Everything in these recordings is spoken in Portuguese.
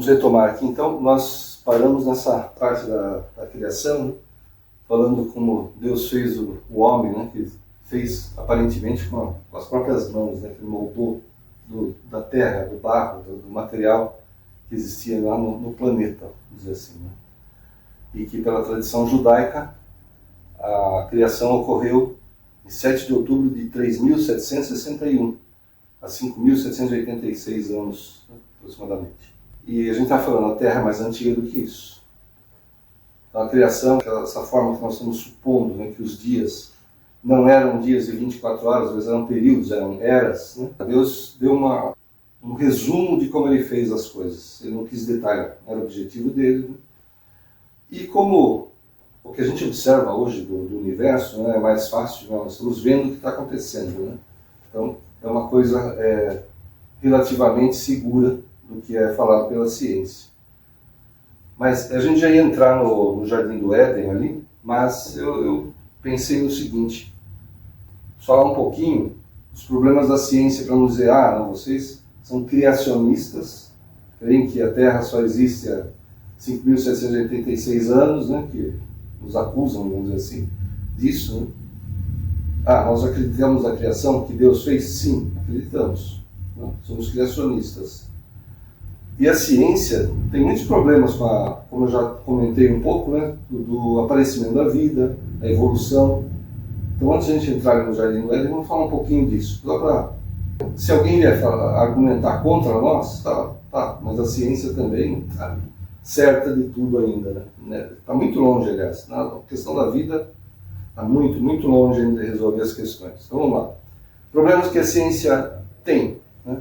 retomar aqui então. Nós paramos nessa parte da criação, né? Falando como Deus fez o homem, né? Que fez aparentemente com as próprias mãos, né? Que moldou da terra, do barro, do material que existia lá no planeta, vamos dizer assim, né? E que pela tradição judaica a criação ocorreu em 7 de outubro de 3.761, há 5.786 anos, né, aproximadamente. E a gente está falando, a Terra é mais antiga do que isso. Então, a criação, essa forma que nós estamos supondo, né, que os dias não eram dias de 24 horas, mas eram períodos, eram eras, né? Deus deu um resumo de como ele fez as coisas. Ele não quis detalhar, era o objetivo dele, né? E como o que a gente observa hoje do universo, né, é mais fácil, né, nós estamos vendo o que está acontecendo, né? Então, é uma coisa relativamente segura do que é falado pela ciência. Mas a gente já ia entrar no Jardim do Éden ali, mas eu pensei no seguinte: falar um pouquinho dos problemas da ciência para não dizer, não, vocês são criacionistas, creem que a Terra só existe há 5.786 anos, né, que nos acusam, vamos dizer assim, disso, né? Nós acreditamos na criação que Deus fez? Sim, acreditamos. Não, somos criacionistas. E a ciência tem muitos problemas como eu já comentei um pouco, né, do aparecimento da vida, a evolução. Então, antes de a gente entrar no Jardim do Éden, vamos falar um pouquinho disso. Se alguém vier argumentar contra nós, tá, mas a ciência também está certa de tudo ainda, né? Está muito longe, aliás. A questão da vida está muito, muito longe ainda de resolver as questões. Então, vamos lá. Problemas que a ciência tem, né?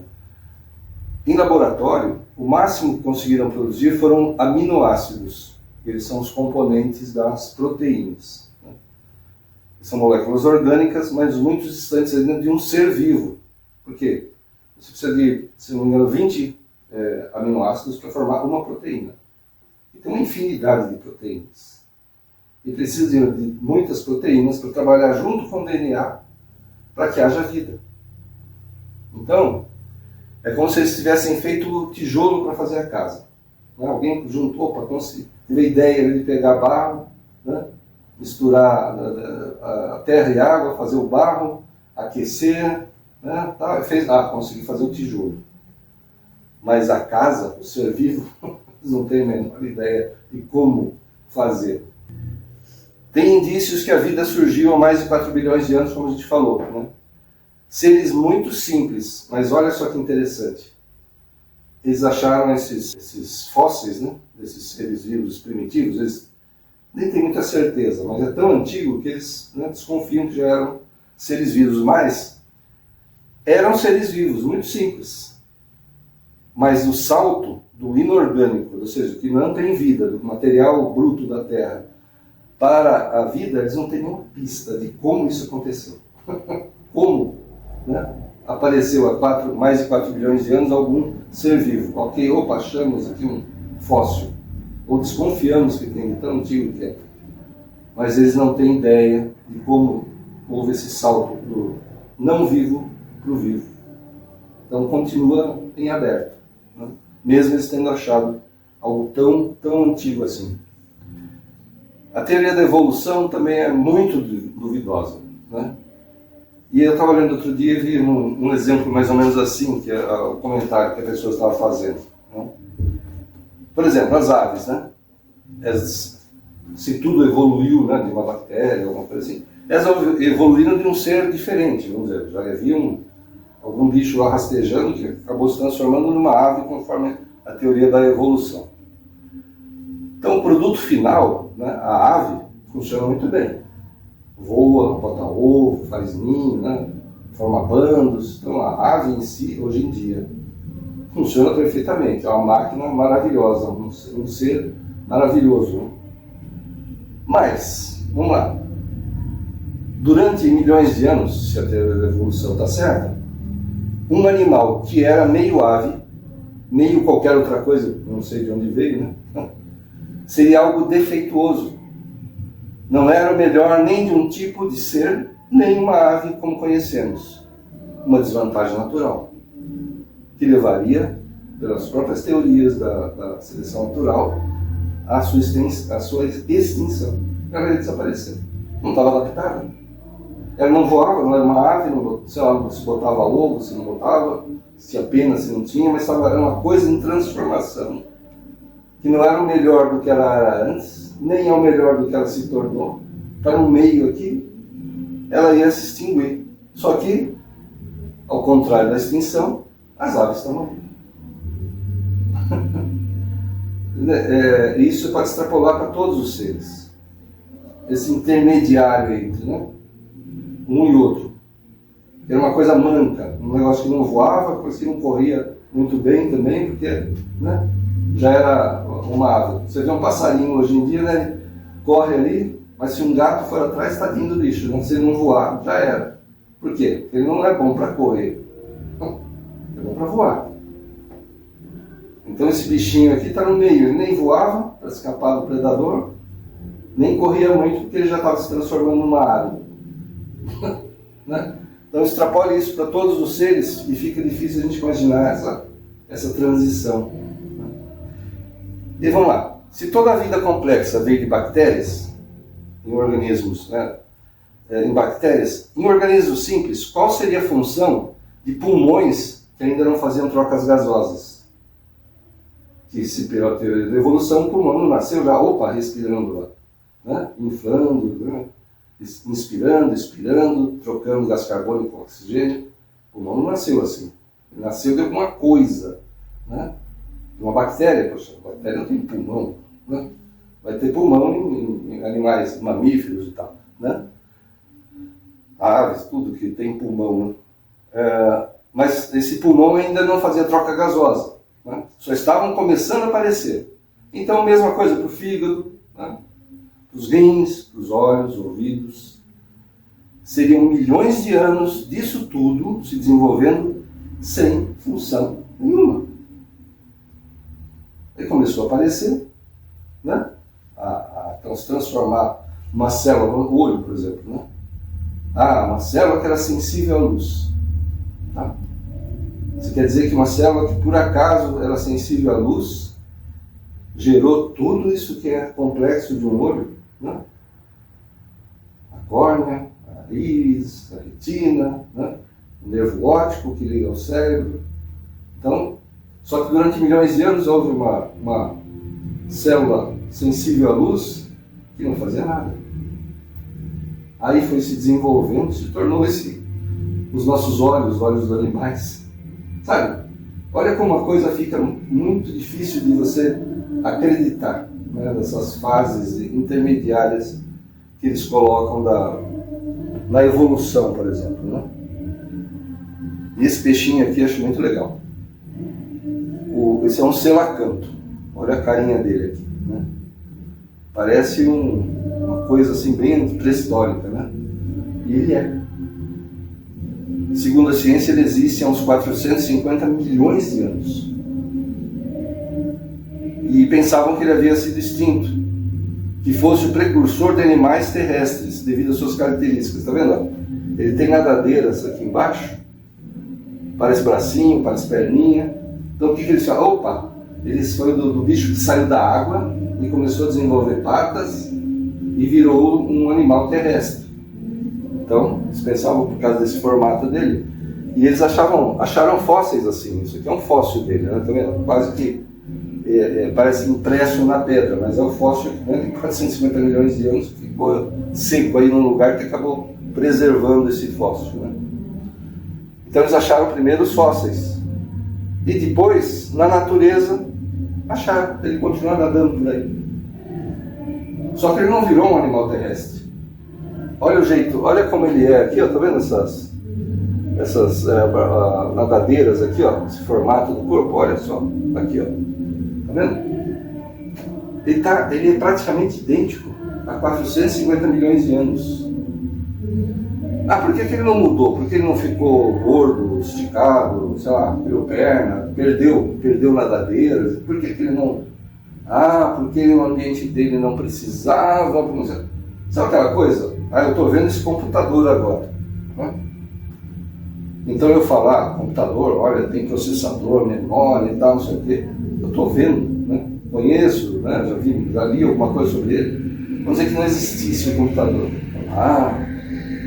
Em laboratório, o máximo que conseguiram produzir foram aminoácidos. Eles são os componentes das proteínas, né? São moléculas orgânicas, mas muito distantes ainda de um ser vivo. Por quê? Você precisa de, se não me engano, 20 aminoácidos para formar uma proteína. E tem uma infinidade de proteínas. E precisa de muitas proteínas para trabalhar junto com o DNA para que haja vida. Então, é como se eles tivessem feito tijolo para fazer a casa, né? Alguém juntou para conseguir, teve a ideia de pegar barro, né? Misturar a terra e água, fazer o barro, aquecer, né? Consegui fazer o tijolo. Mas a casa, o ser vivo, eles não têm a menor ideia de como fazer. Tem indícios que a vida surgiu há mais de 4 bilhões de anos, como a gente falou, né? Seres muito simples, mas olha só que interessante. Eles acharam esses fósseis, né, desses seres vivos primitivos, eles nem têm muita certeza, mas é tão antigo que eles, né, desconfiam que já eram seres vivos, mas eram seres vivos, muito simples. Mas o salto do inorgânico, ou seja, que não tem vida, do material bruto da Terra, para a vida, eles não têm nenhuma pista de como isso aconteceu. Como, né, apareceu há mais de 4 bilhões de anos algum ser vivo. Ok, achamos aqui um fóssil. Ou desconfiamos que tem, tão antigo que é. Mas eles não têm ideia de como houve esse salto do não vivo para o vivo. Então continua em aberto, né? Mesmo eles tendo achado algo tão antigo assim. A teoria da evolução também é muito duvidosa, né? E eu estava lendo outro dia e vi um exemplo mais ou menos assim, que é o comentário que a pessoa estava fazendo, né? Por exemplo, as aves, né? Se tudo evoluiu, né, de uma bactéria, alguma coisa assim, elas evoluíram de um ser diferente, vamos dizer. Já havia algum bicho lá rastejando que acabou se transformando numa ave conforme a teoria da evolução. Então, o produto final, né, a ave, funciona muito bem. Voa, bota ovo, faz ninho, né, forma bandos. Então, a ave em si, hoje em dia, funciona perfeitamente. É uma máquina maravilhosa, um ser maravilhoso, né? Mas, vamos lá. Durante milhões de anos, se a teoria da evolução está certa, um animal que era meio ave, meio qualquer outra coisa, não sei de onde veio, né, seria algo defeituoso. Não era o melhor nem de um tipo de ser, nem uma ave como conhecemos. Uma desvantagem natural, que levaria pelas próprias teorias da seleção natural, a sua extinção. Ela ia desaparecer. Não estava adaptada. Ela não voava, não era uma ave, não, sei lá, se botava ovo, se não botava, se tinha pena, se não tinha, mas era uma coisa em transformação, que não era o melhor do que ela era antes, nem é o melhor do que ela se tornou. Está no meio aqui, ela ia se extinguir. Só que, ao contrário da extinção, as aves estão morrendo. Isso pode extrapolar para todos os seres. Esse intermediário entre, né, um e outro. Era uma coisa manca, um negócio que não voava, coisa que não corria muito bem também, porque, né, já era uma ave. Você vê um passarinho hoje em dia, né, ele corre ali, mas se um gato for atrás, está vindo lixo. Se ele não voar, já era. Por quê? Porque ele não é bom para correr. Não, é bom para voar. Então esse bichinho aqui está no meio. Ele nem voava para escapar do predador, nem corria muito porque ele já estava se transformando numa árvore. Né? Então extrapole isso para todos os seres e fica difícil a gente imaginar essa transição. E vamos lá. Se toda a vida complexa veio de bactérias, em organismos, né, em bactérias, em organismos simples, qual seria a função de pulmões que ainda não faziam trocas gasosas? Que se pela teoria da evolução, o pulmão não nasceu já, respirando lá, né? Inflando, né? Inspirando, expirando, trocando gás carbônico com oxigênio. O pulmão não nasceu assim. Ele nasceu de alguma coisa, né? De uma bactéria. Poxa, a bactéria não tem pulmão, né? Vai ter pulmão em animais mamíferos e tal, né? Aves, tudo que tem pulmão, né? Mas esse pulmão ainda não fazia troca gasosa, né? Só estavam começando a aparecer. Então, mesma coisa para o fígado, né? Para os rins, para os olhos, ouvidos. Seriam milhões de anos disso tudo se desenvolvendo sem função nenhuma. Aí começou a aparecer, né? Então, se transformar uma célula no olho, por exemplo, né? Uma célula que era sensível à luz. Tá? Isso quer dizer que uma célula que por acaso era sensível à luz gerou tudo isso que é complexo de um olho, né? A córnea, a íris, a retina, né? O nervo óptico que liga ao cérebro. Então, só que durante milhões de anos houve uma célula sensível à luz que não fazia nada. Aí foi se desenvolvendo, se tornou os nossos olhos, os olhos dos animais. Sabe? Olha como a coisa fica muito difícil de você acreditar, né, dessas fases intermediárias que eles colocam na evolução, por exemplo, né? E esse peixinho aqui eu acho muito legal. Esse é um selacanto. Olha a carinha dele aqui, né? Parece uma coisa assim bem pré-histórica, né? E ele é. Segundo a ciência, ele existe há uns 450 milhões de anos. E pensavam que ele havia sido extinto, que fosse o precursor de animais terrestres, devido às suas características. Está vendo? Ele tem nadadeiras aqui embaixo, parece bracinho, parece perninha. Então o que eles falam? Eles foi do bicho que saiu da água e começou a desenvolver patas e virou um animal terrestre. Então, eles pensavam por causa desse formato dele, e eles acharam fósseis assim. Isso aqui é um fóssil dele, né? Tá vendo? Quase que parece impresso na pedra, mas é o fóssil que, né, de 450 milhões de anos ficou seco aí num lugar que acabou preservando esse fóssil, né? Então eles acharam primeiro os fósseis, e depois, na natureza, acharam, ele continua nadando por aí. Só que ele não virou um animal terrestre. Olha o jeito, olha como ele é aqui, ó, tá vendo essas nadadeiras aqui, ó, esse formato do corpo, olha só, aqui, ó, tá vendo? Ele é praticamente idêntico a 450 milhões de anos. Por que ele não mudou? Por que ele não ficou gordo, esticado, sei lá, perdeu perna, perdeu nadadeiras? Por que ele não... porque o ambiente dele não precisava... Sabe aquela coisa? Eu estou vendo esse computador agora. Né? Então eu falar, computador, olha, tem processador, memória e tal, não sei o quê, eu estou vendo, né? Conheço, né? Já li alguma coisa sobre ele. Vamos dizer que não existisse o computador.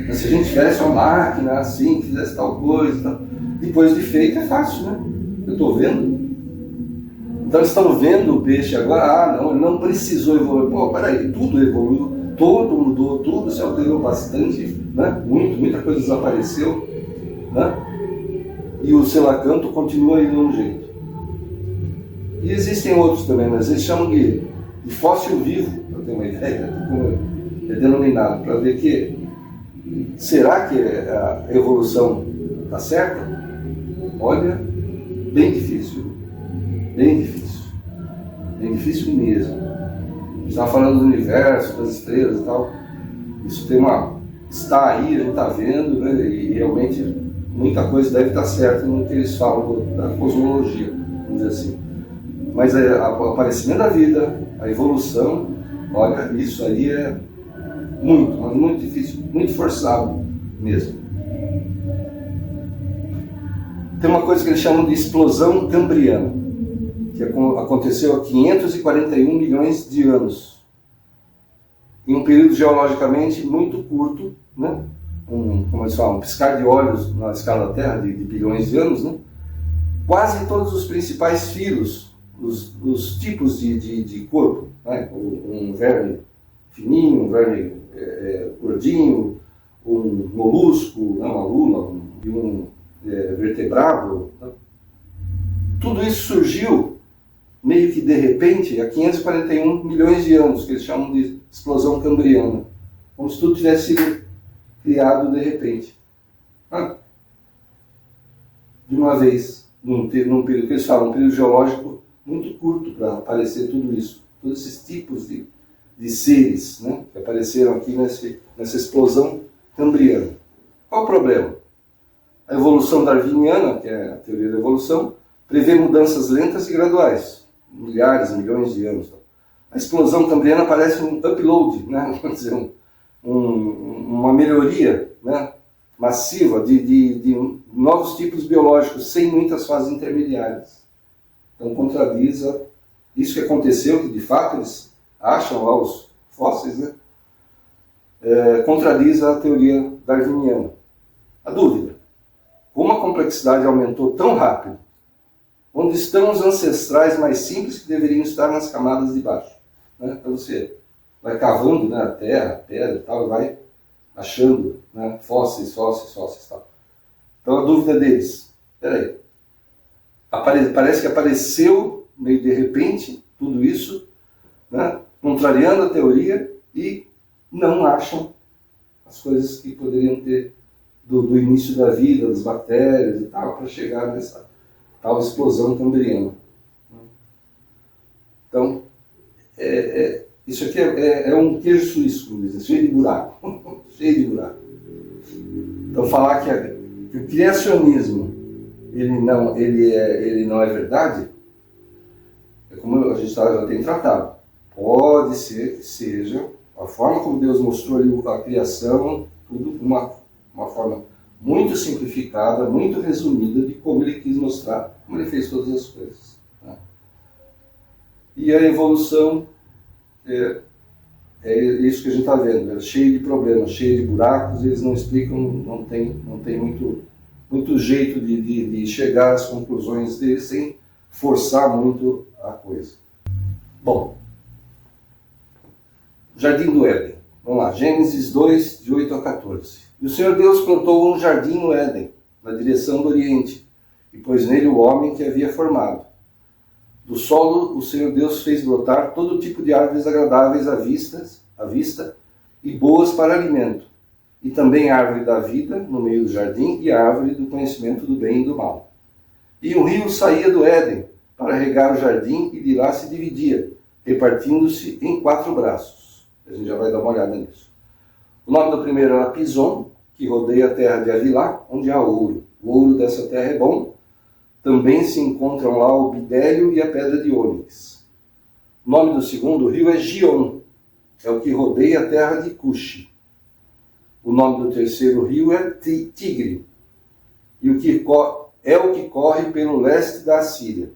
Mas se a gente tivesse uma máquina assim, que fizesse tal coisa, tal. Depois de feito é fácil, né? Eu estou vendo. Então eles estão vendo o peixe agora, não, ele não precisou evoluir. Pô, peraí, tudo evoluiu, todo mudou, tudo se alterou bastante, né? Muita coisa desapareceu, né? E o selacanto continua aí de um jeito. E existem outros também, mas eles chamam de fóssil vivo, para ter uma ideia, como é denominado, para ver que será que a evolução está certa? Olha, bem difícil. Bem difícil mesmo. A gente estava falando do universo, das estrelas e tal. Isso está aí, a gente está vendo, né? E realmente muita coisa deve estar certa no que eles falam da cosmologia, vamos dizer assim. Mas o aparecimento da vida, a evolução, olha, isso aí é mas muito difícil, muito forçado mesmo. Tem uma coisa que eles chamam de explosão cambriana, que aconteceu há 541 milhões de anos, em um período geologicamente muito curto, né? Como eles falam, um piscar de olhos na escala da Terra, de bilhões de anos, né? Quase todos os principais filos, os tipos de corpo, né? Um verme fininho, um verme gordinho, um molusco, né? Uma lula, um vertebrado, né? Tudo isso surgiu meio que de repente há 541 milhões de anos, que eles chamam de explosão cambriana, como se tudo tivesse sido criado de repente, de uma vez, num período que eles falam, um período geológico muito curto para aparecer tudo isso, todos esses tipos de seres, né, que apareceram aqui nessa explosão cambriana. Qual o problema? A evolução darwiniana, que é a teoria da evolução, prevê mudanças lentas e graduais, milhares, milhões de anos. A explosão cambriana parece um upload, né, vamos dizer, uma melhoria, né, massiva de novos tipos biológicos, sem muitas fases intermediárias. Então contradiz isso que aconteceu, que de fato eles acham lá os fósseis, né, contradiz a teoria darwiniana. A dúvida: como a complexidade aumentou tão rápido? Onde estão os ancestrais mais simples que deveriam estar nas camadas de baixo? Né? Então você vai cavando, né, a terra, a pedra e tal, e vai achando, né, fósseis, tal. Então a dúvida deles: peraí, parece que apareceu meio de repente tudo isso, né, contrariando a teoria, e não acham as coisas que poderiam ter do início da vida, das bactérias e tal, para chegar nessa tal explosão cambriana. Então, isso aqui é um queijo suíço, como dizem, cheio de buraco. Cheio de buraco. Então, falar que o criacionismo ele não é verdade, é como a gente já tem tratado. Pode ser que seja a forma como Deus mostrou ali a criação, tudo uma forma muito simplificada, muito resumida de como ele quis mostrar, como ele fez todas as coisas. Né? E a evolução é isso que a gente está vendo, é cheio de problemas, cheio de buracos, eles não explicam, não tem muito jeito de chegar às conclusões deles sem forçar muito a coisa. Bom, Jardim do Éden. Vamos lá, Gênesis 2, de 8 a 14. E o Senhor Deus plantou um jardim no Éden, na direção do Oriente, e pôs nele o homem que havia formado. Do solo o Senhor Deus fez brotar todo tipo de árvores agradáveis à vista e boas para alimento, e também a árvore da vida no meio do jardim e a árvore do conhecimento do bem e do mal. E um rio saía do Éden para regar o jardim e de lá se dividia, repartindo-se em 4 braços. A gente já vai dar uma olhada nisso. O nome do primeiro era Pison, que rodeia a terra de Avilá, onde há ouro. O ouro dessa terra é bom. Também se encontram lá o bidélio e a pedra de ônix. O nome do segundo rio é Gion, é o que rodeia a terra de Cuxi. O nome do terceiro rio é Tigre. e é o que corre pelo leste da Síria.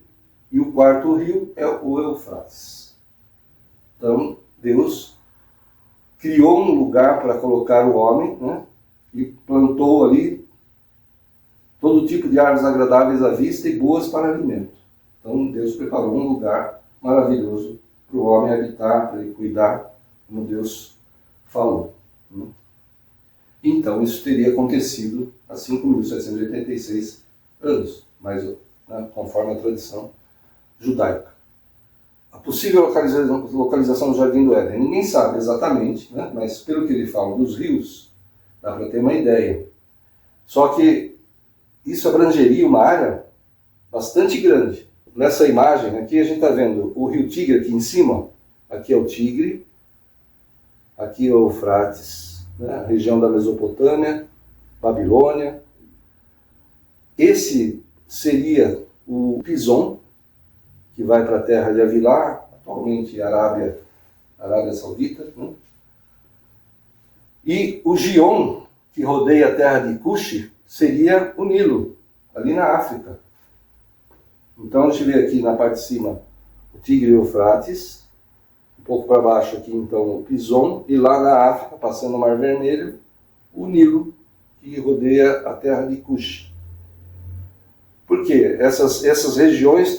E o quarto rio é o Eufrates. Então, Deus criou um lugar para colocar o homem, né? E plantou ali todo tipo de árvores agradáveis à vista e boas para alimento. Então, Deus preparou um lugar maravilhoso para o homem habitar, para ele cuidar, como Deus falou. Né? Então, isso teria acontecido há 5.786 anos, mas, né, conforme a tradição judaica. A possível localização do Jardim do Éden, ninguém sabe exatamente, né, mas pelo que ele fala dos rios, dá para ter uma ideia. Só que isso abrangeria uma área bastante grande. Nessa imagem aqui a gente está vendo o rio Tigre aqui em cima, aqui é o Tigre, aqui é o Eufrates, né, a região da Mesopotâmia, Babilônia. Esse seria o Pison, que vai para a terra de Havilá, atualmente Arábia Saudita. Né? E o Gion, que rodeia a terra de Cuxi, seria o Nilo, ali na África. Então a gente vê aqui na parte de cima o Tigre e o Eufrates, um pouco para baixo aqui então o Pison, e lá na África, passando o Mar Vermelho, o Nilo, que rodeia a terra de Cuxi. Por quê? Essas regiões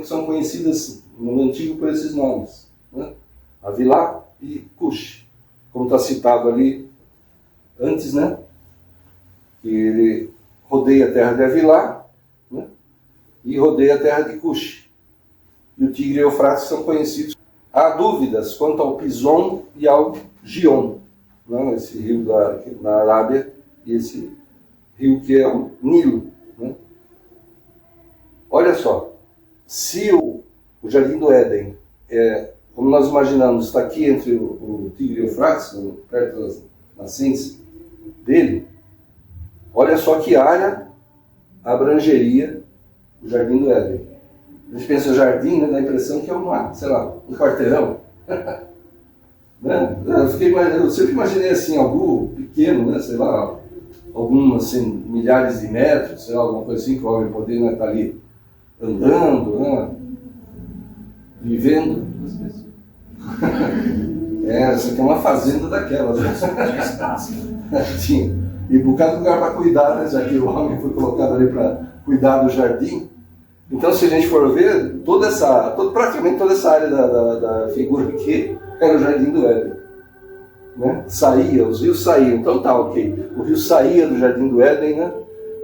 são conhecidas no antigo por esses nomes, né? Havilá e Cuxi, como está citado ali antes, né? Que ele rodeia a terra de Havilá, né? E rodeia a terra de Cuxi. E o Tigre e o Eufrates são conhecidos. Há dúvidas quanto ao Pison e ao Gion, né? Esse rio na Arábia e esse rio que é o Nilo. Né? Olha só, se o Jardim do Éden, como nós imaginamos, está aqui entre o Tigre e o Eufrates, perto das nascentes dele, olha só que área abrangeria o Jardim do Éden. A gente pensa jardim, né, dá a impressão que é um quarteirão. Né? Eu sempre imaginei assim, algo pequeno, né, sei lá, alguns assim, milhares de metros, sei lá, alguma coisa assim, que o homem poderia estar ali andando, né? Vivendo. Essa aqui é uma fazenda daquelas. Né? Tinha. E um bocado de lugar para cuidar, né? Já que o homem foi colocado ali para cuidar do jardim. Então, se a gente for ver, praticamente toda essa área da figura aqui era o Jardim do Éden. Né? Os rios saíam. Então tá, ok. O rio saía do Jardim do Éden, né?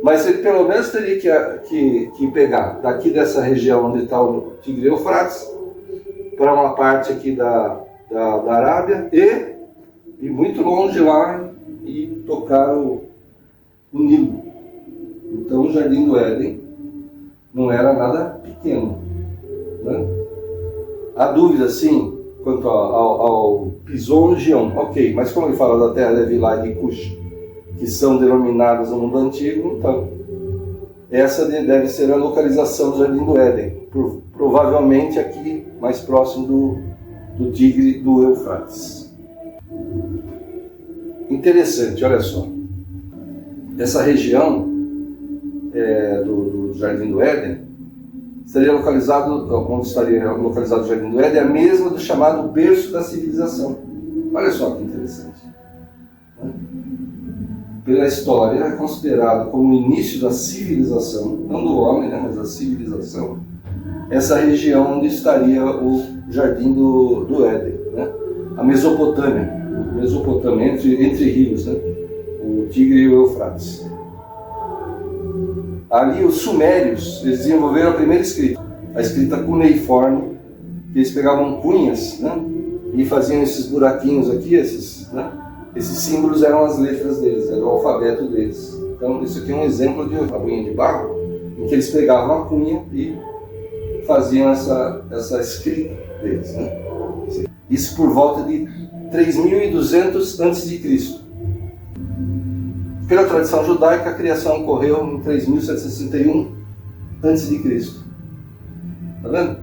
Mas ele pelo menos teria que pegar daqui dessa região onde está o Tigre e Eufrates para uma parte aqui da Arábia e muito longe lá e tocar o Nilo. Então o Jardim do Éden não era nada pequeno. Né? Há dúvida, sim, quanto ao Pison e Gion. Ok, mas como ele fala da terra de Havilá e de Cuxi, que são denominadas no mundo antigo, então essa deve ser a localização do Jardim do Éden, provavelmente aqui mais próximo do Tigre do Eufrates. Interessante, olha só, essa região do Jardim do Éden onde estaria localizado o Jardim do Éden, é a mesma do chamado berço da civilização. Olha só que interessante. Pela história, é considerado como o início da civilização, não do homem, né, mas da civilização, essa região onde estaria o Jardim do Éden, né? A Mesopotâmia entre rios, né? O Tigre e o Eufrates. Ali os sumérios, eles desenvolveram a primeira escrita, a escrita cuneiforme, que eles pegavam cunhas, né? E faziam esses buraquinhos aqui, né? Esses símbolos eram as letras deles, era o alfabeto deles. Então isso aqui é um exemplo de uma cunha de barro, em que eles pegavam a cunha e faziam essa escrita deles. Né? Isso por volta de 3.200 a.C. Pela tradição judaica, a criação ocorreu em 3.761 a.C. Está vendo?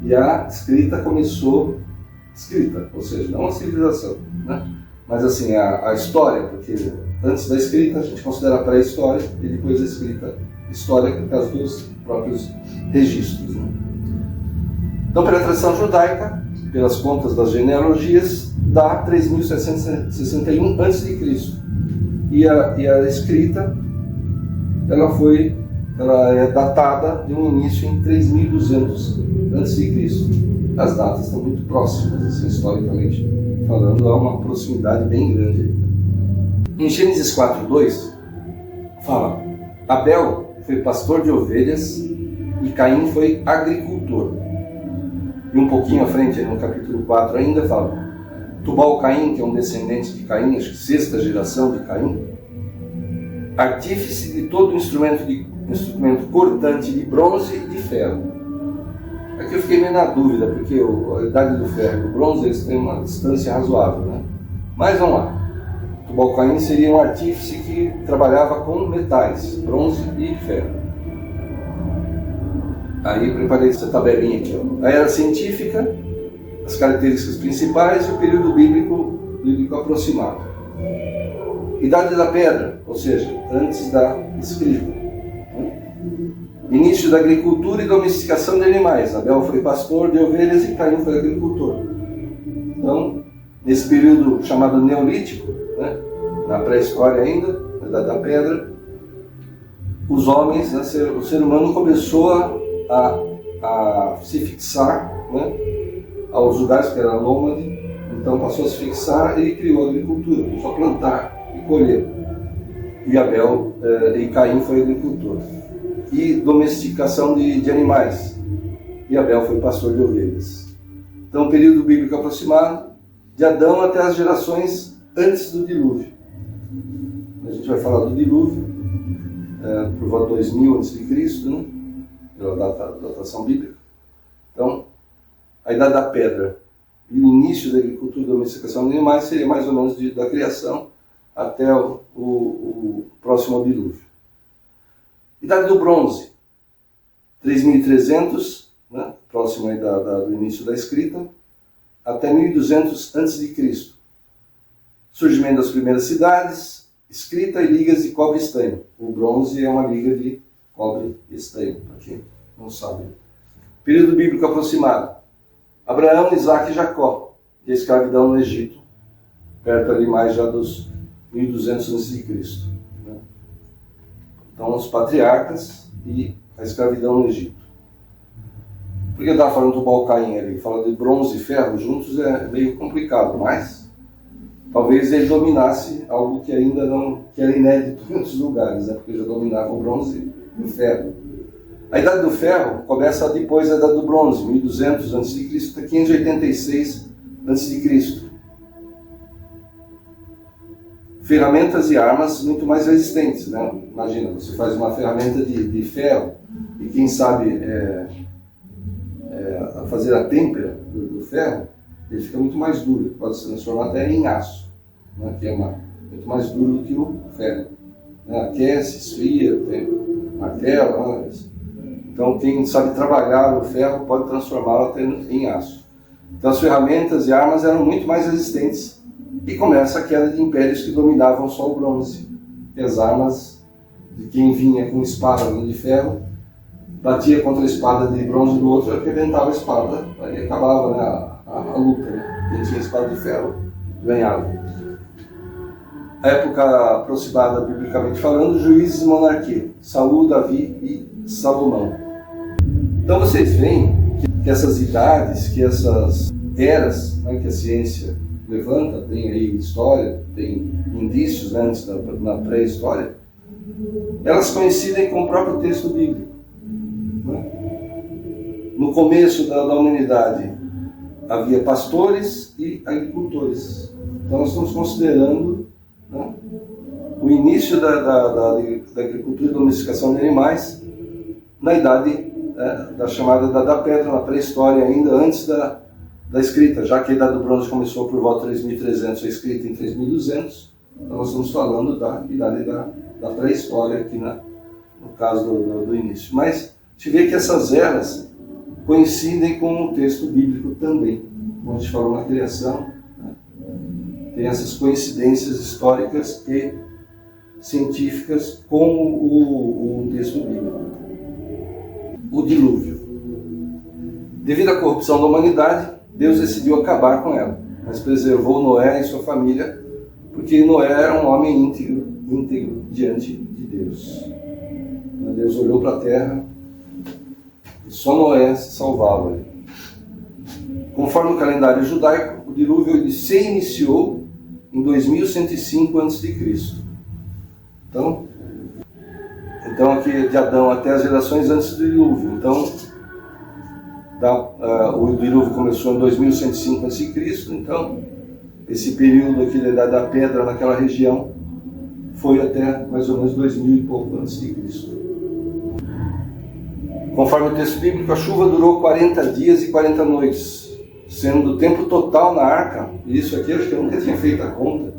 E a escrita começou, ou seja, não a civilização, né? Mas assim, a história, porque antes da escrita, a gente considera a pré-história, e depois a escrita histórica, por causa dos próprios registros. Né? Então, pela tradição judaica, pelas contas das genealogias, dá 3.761 a.C. E a escrita, ela é datada de um início em 3.200 a.C. As datas estão muito próximas, assim, historicamente falando, há uma proximidade bem grande. Em Gênesis 4:2, fala: Abel foi pastor de ovelhas e Caim foi agricultor. E um pouquinho à frente, no capítulo 4 ainda, fala: Tubal-Caim, que é um descendente de Caim, acho que sexta geração de Caim, artífice de todo instrumento cortante de bronze e de ferro. Aqui eu fiquei meio na dúvida, porque a idade do ferro e do bronze eles têm uma distância razoável, né? Mas vamos lá. Tubal-Caim seria um artífice que trabalhava com metais, bronze e ferro. Aí preparei essa tabelinha aqui. Ó. A era científica, as características principais e o período bíblico aproximado. Idade da pedra, ou seja, antes da escrita. Início da agricultura e domesticação de animais. Abel foi pastor de ovelhas e Caim foi agricultor. Então, nesse período chamado Neolítico, né, na pré-história ainda, na Idade da Pedra, os homens, né, o ser humano começou a se fixar, né, aos lugares que era nômade, então passou a se fixar e criou a agricultura, começou a plantar e colher. E Caim foi agricultor. E domesticação de animais. E Abel foi pastor de ovelhas. Então, período bíblico aproximado, de Adão até as gerações antes do dilúvio. A gente vai falar do dilúvio, por volta de 2000 a.C., né? Pela datação bíblica. Então, a Idade da Pedra e o início da agricultura e domesticação de animais seria mais ou menos da criação até o próximo ao dilúvio. Idade do Bronze, 3.300, né, próximo aí do início da escrita, até 1.200 a.C. Surgimento das primeiras cidades, escrita e ligas de cobre e estanho. O bronze é uma liga de cobre e estanho, para quem não sabe. Período bíblico aproximado. Abraão, Isaac e Jacó, e a escravidão no Egito, perto ali mais já dos 1.200 a.C. Então, os patriarcas e a escravidão no Egito. Por que eu estava falando do Tubal-Caim ali? Fala de bronze e ferro juntos é meio complicado, mas talvez ele dominasse algo que ainda não, que era inédito em outros lugares, né? Porque já dominava o bronze e o ferro. A Idade do Ferro começa depois da Idade do Bronze, 1200 a.C. até 586 a.C. Ferramentas e armas muito mais resistentes, né? Imagina, você faz uma ferramenta de ferro e quem sabe fazer a têmpera do ferro, ele fica muito mais duro, pode se transformar até em aço, né? Que é muito mais duro do que o ferro. Né? Aquece, esfria, tem martelo, né? Então quem sabe trabalhar o ferro pode transformá-lo até em aço. Então as ferramentas e armas eram muito mais resistentes. E começa a queda de impérios que dominavam só o bronze. E as armas de quem vinha com espada de ferro, batia contra a espada de bronze do outro, arrebentava a espada. Aí acabava, né, a luta. Né? Quem tinha espada de ferro ganhava. A época aproximada, biblicamente falando, juízes e monarquia. Saul, Davi e Salomão. Então vocês veem que essas idades, que essas eras, né, que a ciência levanta, tem aí história, tem indícios, né, antes na pré-história, elas coincidem com o próprio texto bíblico. Né? No começo da humanidade havia pastores e agricultores. Então nós estamos considerando, né, o início da agricultura e domesticação de animais na idade da chamada Idade da Pedra, na pré-história ainda, antes da escrita, já que a Idade do Bronze começou por volta de 3.300, a escrita em 3.200, então nós estamos falando da idade da pré-história aqui no caso do início. Mas a gente vê que essas eras coincidem com o texto bíblico também. Como a gente falou na criação, né? Tem essas coincidências históricas e científicas como o texto bíblico. O dilúvio. Devido à corrupção da humanidade, Deus decidiu acabar com ela, mas preservou Noé e sua família, porque Noé era um homem íntegro diante de Deus. Deus olhou para a terra e só Noé se salvava. Conforme o calendário judaico, o dilúvio se iniciou em 2105 a.C. Então aqui de Adão até as gerações antes do dilúvio. Então, o dilúvio começou em 2105 a.C. Então, esse período aqui da pedra naquela região foi até mais ou menos 2000 e pouco antes de Cristo. Conforme o texto bíblico, a chuva durou 40 dias e 40 noites, sendo o tempo total na arca, e isso aqui acho que eu nunca tinha feito a conta,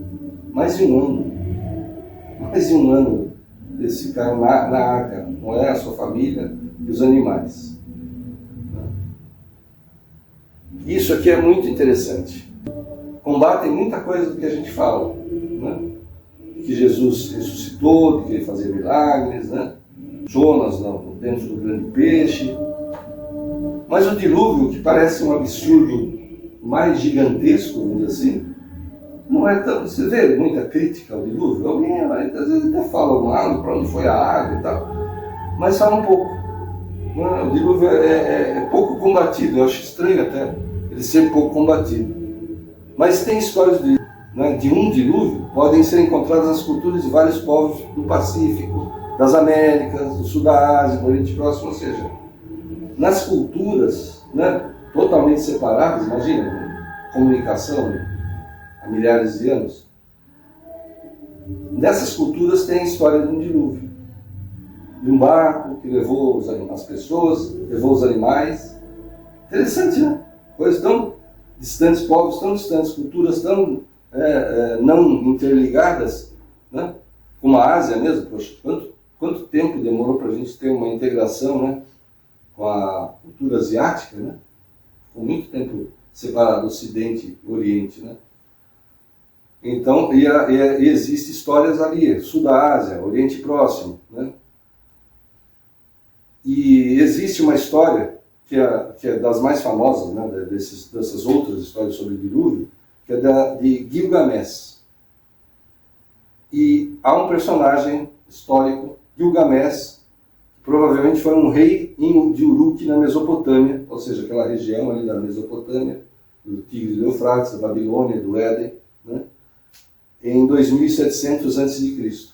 mais de um ano. Mais de um ano eles ficaram na arca, Noé, a sua família e os animais. Isso aqui é muito interessante. Combatem muita coisa do que a gente fala, né? Que Jesus ressuscitou, de que ele fazia milagres, né? Jonas dentro do grande peixe. Mas o dilúvio, que parece um absurdo mais gigantesco, vamos dizer assim, não é tão... Você vê muita crítica ao dilúvio? Alguém às vezes até fala para onde foi a água e tal, mas fala um pouco. O dilúvio é pouco combatido, eu acho estranho até ele ser pouco combatido. Mas tem histórias de um dilúvio, podem ser encontradas nas culturas de vários povos do Pacífico, das Américas, do Sul da Ásia, do Oriente Próximo, ou seja, nas culturas, né, totalmente separadas, imagina, comunicação há milhares de anos. Nessas culturas tem a história de um dilúvio, de um barco que levou as pessoas, levou os animais. Interessante, né? Coisas tão distantes, povos tão distantes, culturas tão não interligadas, né? Como a Ásia mesmo. Poxa, quanto tempo demorou para a gente ter uma integração, né, com a cultura asiática, né? Ficou muito tempo separado Ocidente e Oriente, né? Então, e existem histórias ali, Sul da Ásia, Oriente Próximo, né? E existe uma história que é das mais famosas, né, dessas outras histórias sobre o dilúvio, que é de Gilgamesh. E há um personagem histórico, Gilgamesh, que provavelmente foi um rei de Uruk na Mesopotâmia, ou seja, aquela região ali da Mesopotâmia, do Tigre e do Eufrates, da Babilônia, do Éden, né, em 2700 a.C.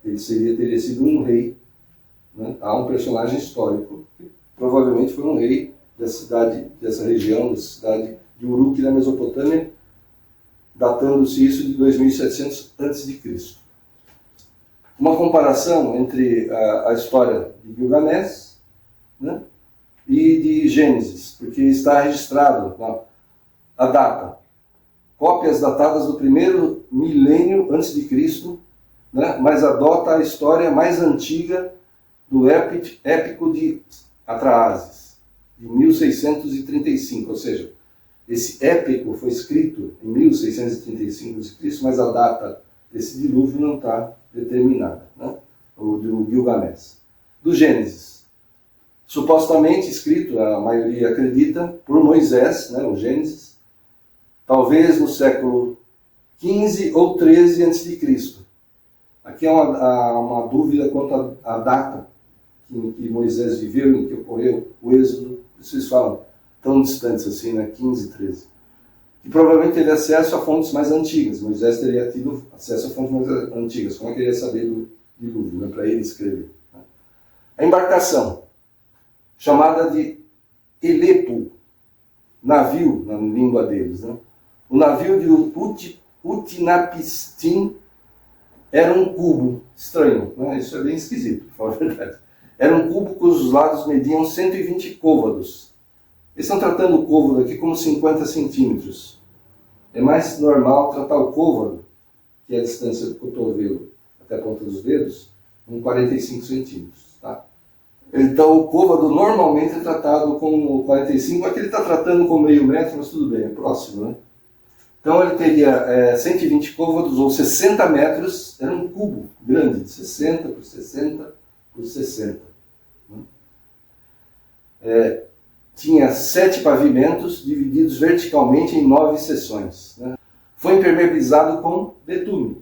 Ele teria sido um rei, né? Há um personagem histórico que provavelmente foi um rei dessa região, dessa cidade de Uruk na Mesopotâmia, datando-se isso de 2700 a.C. Uma comparação entre a história de Gilgamesh, né, e de Gênesis, porque está registrado a data, cópias datadas do primeiro milênio antes de Cristo, né, mas adota a história mais antiga do épico de Atrahasis, de 1635, ou seja, esse épico foi escrito em 1635 a.C., mas a data desse dilúvio não está determinada, né? O do Gilgamesh. Do Gênesis, supostamente escrito, a maioria acredita, por Moisés, né, o Gênesis, talvez no século XV ou XIII a.C. Aqui é uma dúvida quanto à data que Moisés viveu, em que ocorreu o êxodo. Vocês falam tão distantes assim, né? 15, 13. E provavelmente teve acesso a fontes mais antigas. Moisés teria tido acesso a fontes mais antigas. Como é que ele ia saber do dilúvio, né? Para ele escrever. A embarcação, chamada de Elepo, navio, na língua deles, né? O navio de Utnapishtim era um cubo estranho, né? Isso é bem esquisito, para falar a verdade. Era um cubo cujos lados mediam 120 côvados. Eles estão tratando o côvado aqui como 50 centímetros. É mais normal tratar o côvado, que é a distância do cotovelo até a ponta dos dedos, com 45 centímetros. Tá? Então o côvado normalmente é tratado como 45, aqui ele está tratando com meio metro, mas tudo bem, é próximo, né? Então ele teria 120 côvados ou 60 metros, era um cubo grande, de 60 por 60 por 60. Tinha 7 pavimentos divididos verticalmente em 9 seções. Né? Foi impermeabilizado com betume,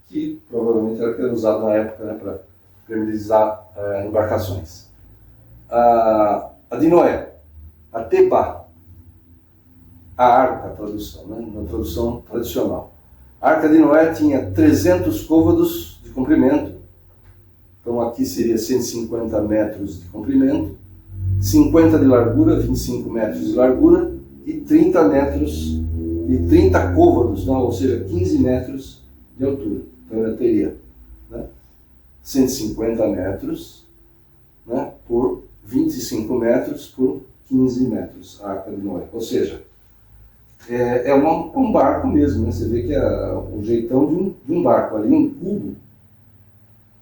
que provavelmente era usado na época, né, para impermeabilizar embarcações. A de Noé, a Tebá, a arca, a tradução, né, na tradução tradicional. A arca de Noé tinha 300 côvados de comprimento, então aqui seria 150 metros de comprimento, 50 de largura, 25 metros de largura e 30 metros e 30 côvados, não, ou seja, 15 metros de altura. Então ela teria, né, 150 metros, né, por 25 metros por 15 metros, a arca de Noé. Ou seja, é um barco mesmo, né? Você vê que é o jeitão de um barco, ali um cubo,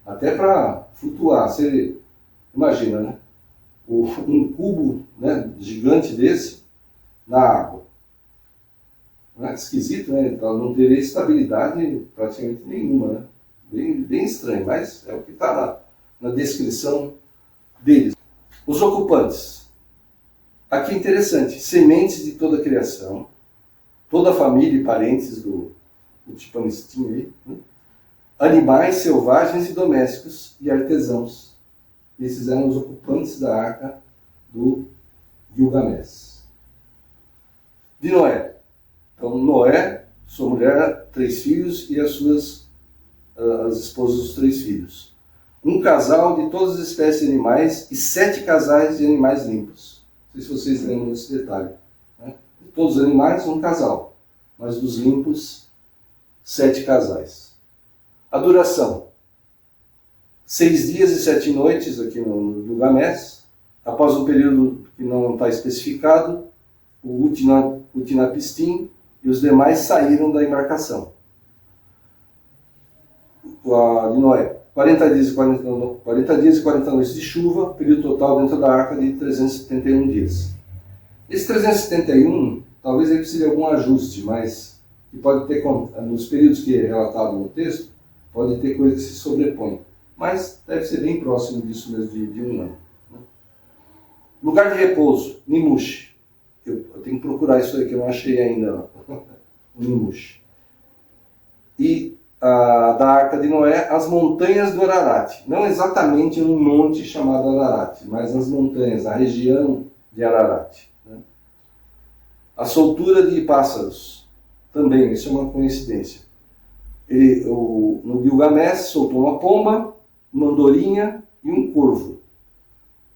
até para flutuar. Você imagina, né? Um cubo, né, gigante desse na água. Não é esquisito, né? Então não teria estabilidade praticamente nenhuma, né? Bem estranho, mas é o que está na descrição deles. Os ocupantes. Aqui é interessante, sementes de toda a criação, toda a família e parentes do tipo anistinho aí, né? Animais selvagens e domésticos e artesãos. Esses eram os ocupantes da arca do Gilgamesh. De Noé. Então Noé, sua mulher, 3 filhos e as esposas dos 3 filhos. Um casal de todas as espécies de animais e 7 casais de animais limpos. Não sei se vocês lembram desse detalhe. Né? De todos os animais, um casal. Mas dos limpos, 7 casais. A duração. 6 dias e 7 noites aqui no Gilgamesh. Após um período que não está especificado, o Utnapishtim e os demais saíram da embarcação. A de Noé. 40 dias e 40 noites de chuva, período total dentro da arca de 371 dias. Esse 371, talvez ele precise de algum ajuste, mas que pode ter, nos períodos que é relatado no texto, pode ter coisa que se sobrepõe. Mas deve ser bem próximo disso mesmo, de um ano. Né? Lugar de repouso, Nimush. Eu tenho que procurar isso aí que eu não achei ainda. O Nimush. E da Arca de Noé, as montanhas do Ararat. Não exatamente um monte chamado Ararat, mas as montanhas, a região de Ararat. Né? A soltura de pássaros, também, isso é uma coincidência. No Gilgamesh soltou uma pomba, uma andorinha e um corvo.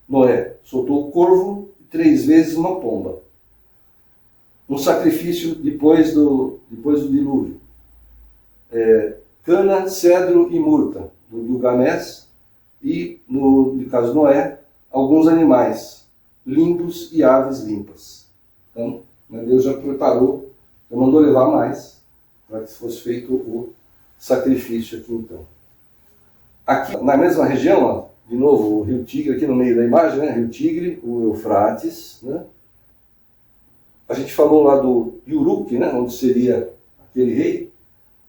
Noé soltou o corvo e 3 vezes uma pomba. Um sacrifício depois do dilúvio. Cana, cedro e murta, do Gilgamesh, e, no caso de Noé, alguns animais limpos e aves limpas. Então, Deus já preparou, já mandou levar mais, para que fosse feito o sacrifício aqui então. Aqui, na mesma região, ó, de novo, o rio Tigre, aqui no meio da imagem, né? Rio Tigre, o Eufrates, né? A gente falou lá do Uruk, né? Onde seria aquele rei.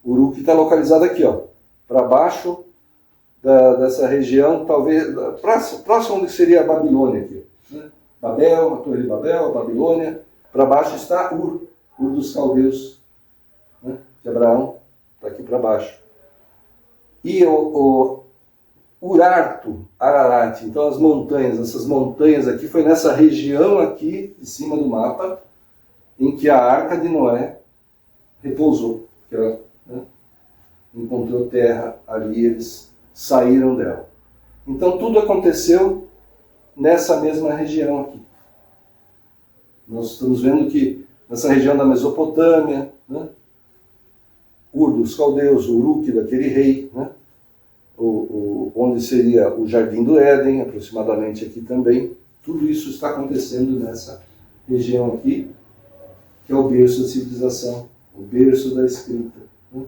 O Uruk está localizado aqui, ó, para baixo dessa região, talvez, próximo onde seria a Babilônia aqui. Né? Babel, a Torre de Babel, a Babilônia. Para baixo está Ur dos caldeus, né? De Abraão, está aqui para baixo. E o Urartu, Ararat, então as montanhas, essas montanhas aqui, foi nessa região aqui, de cima do mapa, em que a Arca de Noé repousou. Que ela, né, encontrou terra ali, eles saíram dela. Então tudo aconteceu nessa mesma região aqui. Nós estamos vendo que nessa região da Mesopotâmia, né, Ur dos caldeus, Uruk daquele rei, né, onde seria o Jardim do Éden, aproximadamente aqui também, tudo isso está acontecendo nessa região aqui, que é o berço da civilização, o berço da escrita. Né?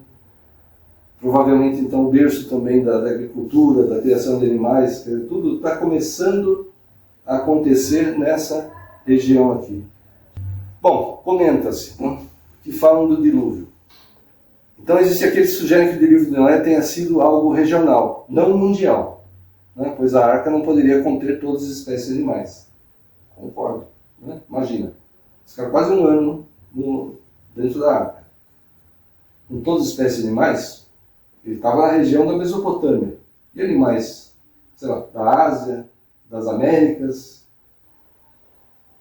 Provavelmente, então, o berço também da agricultura, da criação de animais, tudo está começando a acontecer nessa região aqui. Bom, comenta-se, né, que falam do dilúvio. Então existem aqueles que sugerem que o dilúvio de Noé tenha sido algo regional, não mundial, né? Pois a arca não poderia conter todas as espécies animais. Concordo, né? Imagina, ficar quase um ano dentro da arca. Com todas as espécies de animais, ele estava na região da Mesopotâmia. E animais, sei lá, da Ásia, das Américas.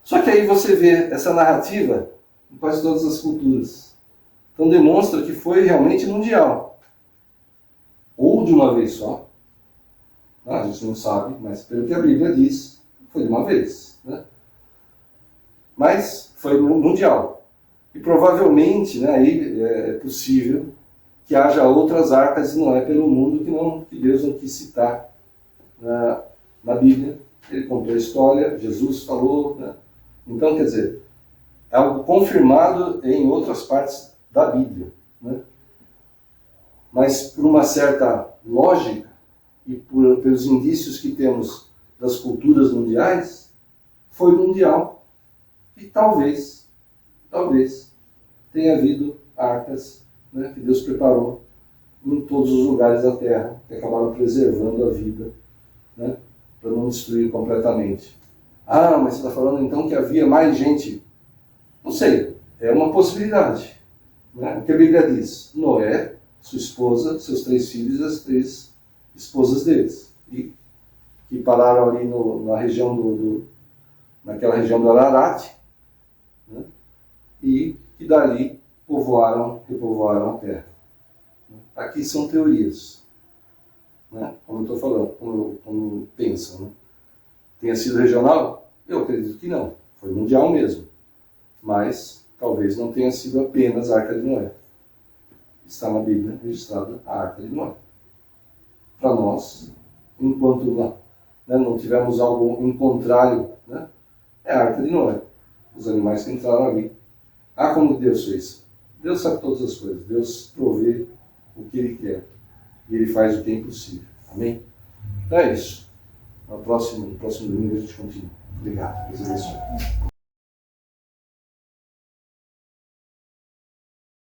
Só que aí você vê essa narrativa em quase todas as culturas. Então demonstra que foi realmente mundial. Ou de uma vez só. A gente não sabe, mas pelo que a Bíblia diz, foi de uma vez, né? Mas foi mundial. E provavelmente, né, aí é possível que haja outras arcas de Noé pelo mundo que Deus não quis citar na Bíblia. Ele contou a história, Jesus falou, né? Então, quer dizer, é algo confirmado em outras partes da Bíblia, né? Mas por uma certa lógica e pelos indícios que temos das culturas mundiais, foi mundial. E talvez tenha havido arcas, né, que Deus preparou em todos os lugares da terra, que acabaram preservando a vida, né, para não destruir completamente. Ah, mas você está falando então que havia mais gente? Não sei, é uma possibilidade, né? O que a Bíblia diz? Noé, sua esposa, seus 3 filhos e as 3 esposas deles, e que pararam ali na região naquela região do Ararat, né? E que dali repovoaram a terra. Aqui são teorias, né? Como eu estou falando, como pensam, né? Tenha sido regional? Eu acredito que não, foi mundial mesmo, mas talvez não tenha sido apenas a Arca de Noé. Está na Bíblia registrada a Arca de Noé. Para nós, enquanto não tivemos algo em contrário, né, é a Arca de Noé. Os animais que entraram ali. Ah, como Deus fez. Deus sabe todas as coisas. Deus provê o que Ele quer. E Ele faz o que é impossível. Amém? Então é isso. No próximo domingo a gente continua. Obrigado. Deus abençoe.